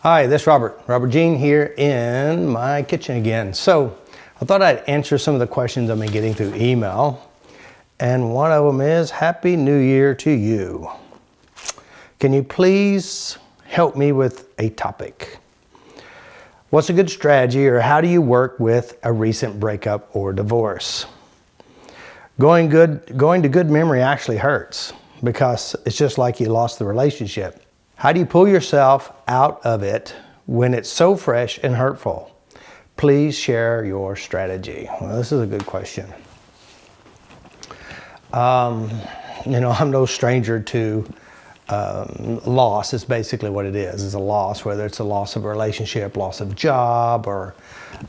Hi, this is Robert Jean here in my kitchen again. So I thought I'd answer some of the questions I've been getting through email. And one of them is, Happy New Year to you. Can you please help me with a topic? What's a good strategy, or how do you work with a recent breakup or divorce? Going to good memory actually hurts because it's just like you lost the relationship. How do you pull yourself out of it when it's so fresh and hurtful? Please share your strategy. Well, this is a good question. I'm no stranger to loss. Is basically what it is. It's a loss, whether it's a loss of a relationship, loss of job, or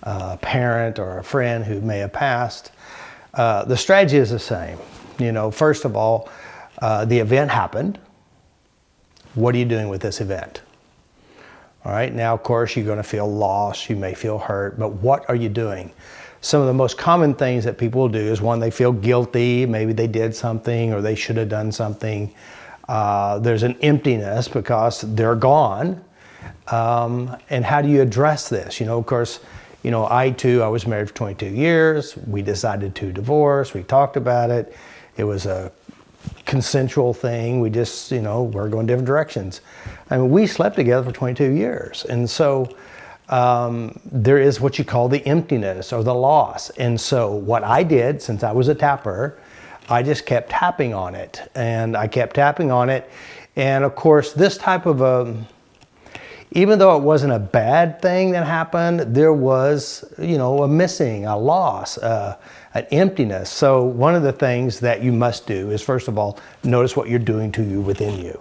a parent or a friend who may have passed. The strategy is the same. First of all, the event happened. What are you doing with this event? All right, now of course you're going to feel lost, you may feel hurt, but what are you doing? Some of the most common things that people do is, one, they feel guilty, maybe they did something or they should have done something. There's an emptiness because they're gone. And how do you address this? Of course, I was married for 22 years. We decided to divorce. We talked about it. It was a consensual thing. We just, we're going different directions. I mean, we slept together for 22 years. And so there is what you call the emptiness or the loss. And so what I did, since I was a tapper, I just kept tapping on it. And I kept tapping on it. And of course, this type of even though it wasn't a bad thing that happened, there was, a missing, a loss, an emptiness. So one of the things that you must do is, first of all, notice what you're doing to you within you.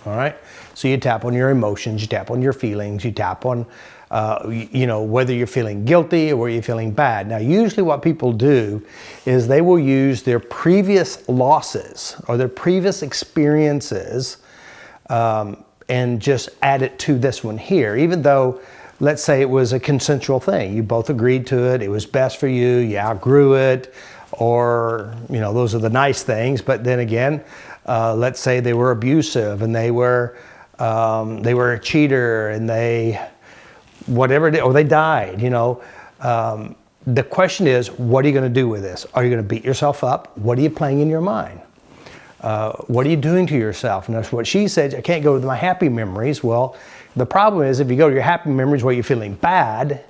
All right? So you tap on your emotions, you tap on your feelings, you tap on, whether you're feeling guilty or whether you're feeling bad. Now, usually what people do is they will use their previous losses or their previous experiences and just add it to this one here, even though, let's say it was a consensual thing. You both agreed to it. It was best for you. You outgrew it, or, those are the nice things. But then again, let's say they were abusive and they were a cheater and they died, The question is, what are you going to do with this? Are you going to beat yourself up? What are you playing in your mind? What are you doing to yourself? And that's what she said. I can't go to my happy memories. Well, the problem is, if you go to your happy memories where you're feeling bad,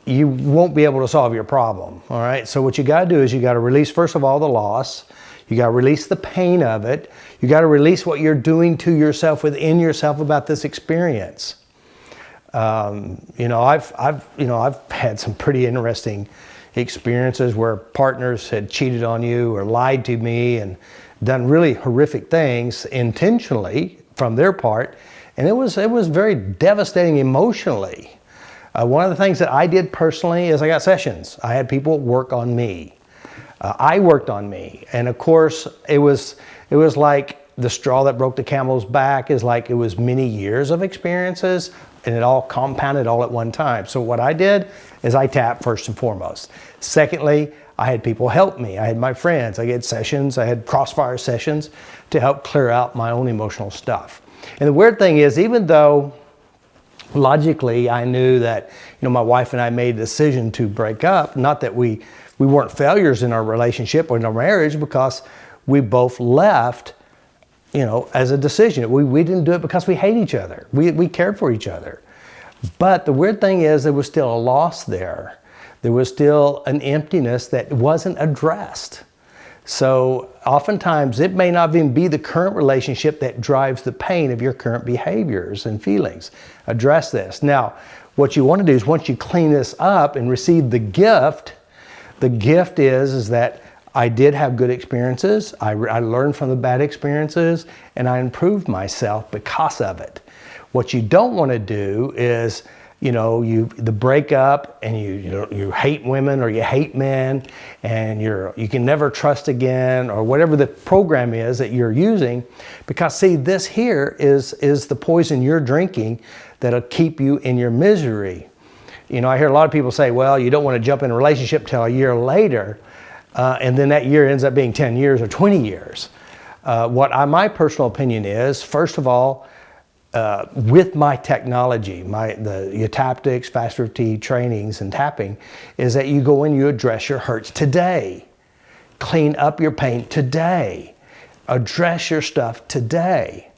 you won't be able to solve your problem. All right. So what you got to do is you got to release, first of all, the loss. You got to release the pain of it. You got to release what you're doing to yourself within yourself about this experience. I've had some pretty interesting experiences where partners had cheated on you or lied to me and done really horrific things intentionally from their part, and it was very devastating emotionally. One of the things that I did personally is I got sessions. I had people work on me. I worked on me, and of course it was like the straw that broke the camel's back. Is like it was many years of experiences, and it all compounded all at one time. So what I did is I tapped first and foremost. Secondly, I had people help me. I had my friends. I had sessions. I had crossfire sessions to help clear out my own emotional stuff. And the weird thing is, even though logically I knew that, my wife and I made a decision to break up, not that we weren't failures in our relationship or in our marriage, because we both left, as a decision. We didn't do it because we hate each other. We cared for each other. But the weird thing is, there was still a loss there. There was still an emptiness that wasn't addressed. So oftentimes it may not even be the current relationship that drives the pain of your current behaviors and feelings. Address this. Now, what you want to do is, once you clean this up and receive the gift is that I did have good experiences. I learned from the bad experiences, and I improved myself because of it. What you don't want to do is, the breakup, and you hate women or you hate men, and you can never trust again, or whatever the program is that you're using, because see, this here is the poison you're drinking that'll keep you in your misery. I hear a lot of people say, well, you don't want to jump in a relationship till a year later, and then that year ends up being 10 years or 20 years. My personal opinion is, first of all, with my technology, the eutaptics, FasterEFT trainings and tapping, is that you go and you address your hurts today. Clean up your pain today. Address your stuff today.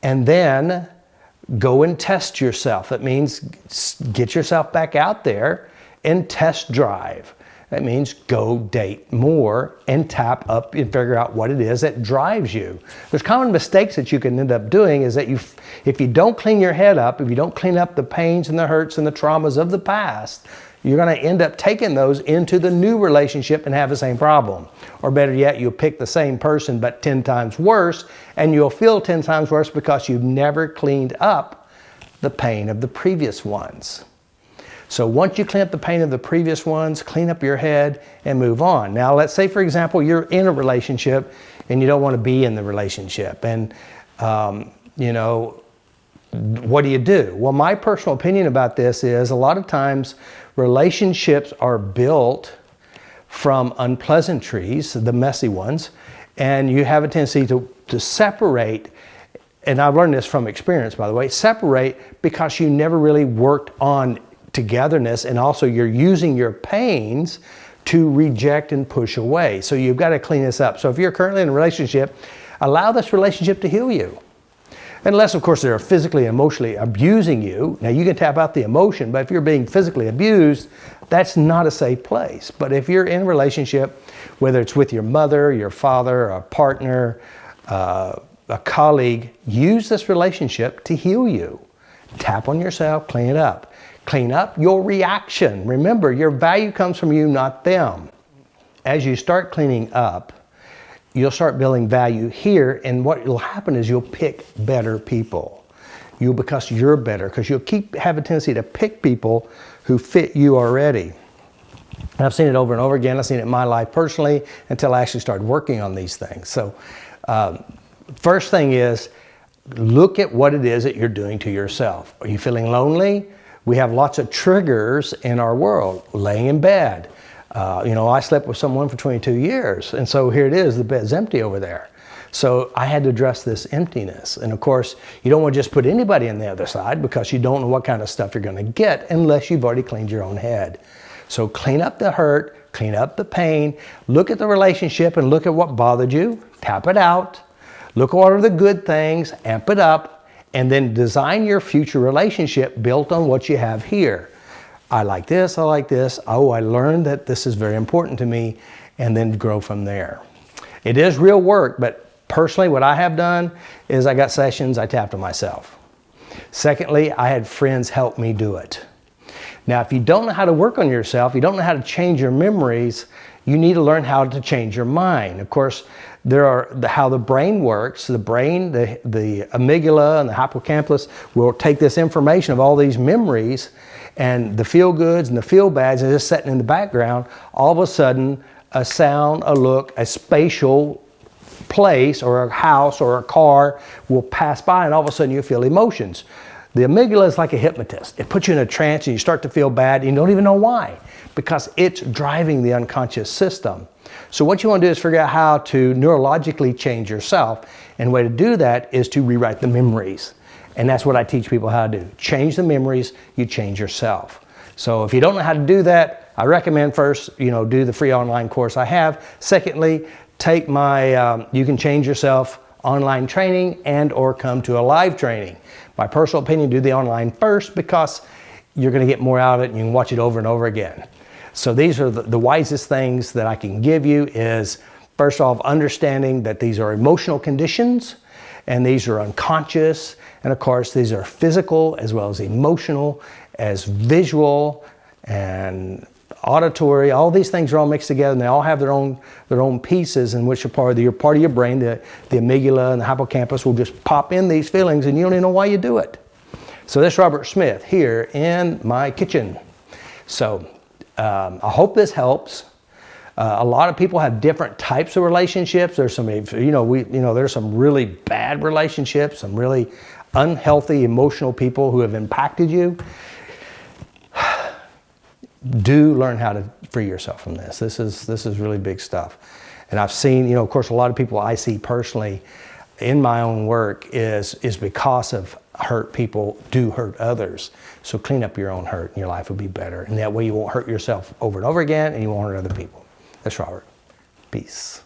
And then go and test yourself. That means get yourself back out there and test drive. That means go date more and tap up and figure out what it is that drives you. There's common mistakes that you can end up doing is that if you don't clean your head up, if you don't clean up the pains and the hurts and the traumas of the past, you're going to end up taking those into the new relationship and have the same problem. Or better yet, you'll pick the same person but 10 times worse, and you'll feel 10 times worse because you've never cleaned up the pain of the previous ones. So once you clean up the pain of the previous ones, clean up your head and move on. Now, let's say, for example, you're in a relationship and you don't want to be in the relationship. And, you know, what do? Well, my personal opinion about this is a lot of times relationships are built from unpleasantries, the messy ones, and you have a tendency to separate. And I've learned this from experience, by the way, separate because you never really worked on togetherness, and also you're using your pains to reject and push away. So you've got to clean this up. So if you're currently in a relationship, allow this relationship to heal you. Unless, of course, they're physically, emotionally abusing you. Now, you can tap out the emotion, but if you're being physically abused, that's not a safe place. But if you're in a relationship, whether it's with your mother, your father, a partner, a colleague, use this relationship to heal you. Tap on yourself, clean it up. Clean up your reaction. Remember, your value comes from you, not them. As you start cleaning up, you'll start building value here, and what will happen is you'll pick better people. Because you're better, because you'll have a tendency to pick people who fit you already. And I've seen it over and over again. I've seen it in my life personally until I actually started working on these things. So first thing is, look at what it is that you're doing to yourself. Are you feeling lonely? We have lots of triggers in our world. Laying in bed. You know, I slept with someone for 22 years, and so here it is, the bed's empty over there. So I had to address this emptiness. And of course, you don't want to just put anybody on the other side because you don't know what kind of stuff you're going to get unless you've already cleaned your own head. So clean up the hurt, clean up the pain, look at the relationship and look at what bothered you, tap it out, look at what are the good things, amp it up, and then design your future relationship built on what you have here. I like this, I like this. Oh, I learned that this is very important to me, and then grow from there. It is real work, but personally what I have done is I got sessions, I tapped on myself. Secondly, I had friends help me do it. Now, if you don't know how to work on yourself, you don't know how to change your memories, you need to learn how to change your mind. Of course, there are how the brain works. The brain, the amygdala and the hippocampus will take this information of all these memories and the feel goods and the feel bads and just sitting in the background. All of a sudden, a sound, a look, a spatial place or a house or a car will pass by, and all of a sudden you feel emotions. The amygdala is like a hypnotist. It puts you in a trance and you start to feel bad and you don't even know why, because it's driving the unconscious system. So what you want to do is figure out how to neurologically change yourself, and the way to do that is to rewrite the memories. And that's what I teach people how to do. Change the memories, you change yourself. So if you don't know how to do that, I recommend first, do the free online course I have. Secondly, take my You Can Change Yourself online training and or come to a live training. My personal opinion, do the online first because you're going to get more out of it and you can watch it over and over again. So these are the wisest things that I can give you is, first off, understanding that these are emotional conditions and these are unconscious. And of course, these are physical as well as emotional, as visual and auditory. All these things are all mixed together and they all have their own pieces in which are part of your brain. The amygdala and the hippocampus will just pop in these feelings and you don't even know why you do it. So this is Robert Smith here in my kitchen. So I hope this helps. A lot of people have different types of relationships. There's some, there's some really bad relationships, some really unhealthy, emotional people who have impacted you. Do learn how to free yourself from this. This is really big stuff. And I've seen, of course, a lot of people I see personally in my own work is because of hurt people do hurt others. So clean up your own hurt and your life will be better. And that way you won't hurt yourself over and over again and you won't hurt other people. That's Robert. Peace.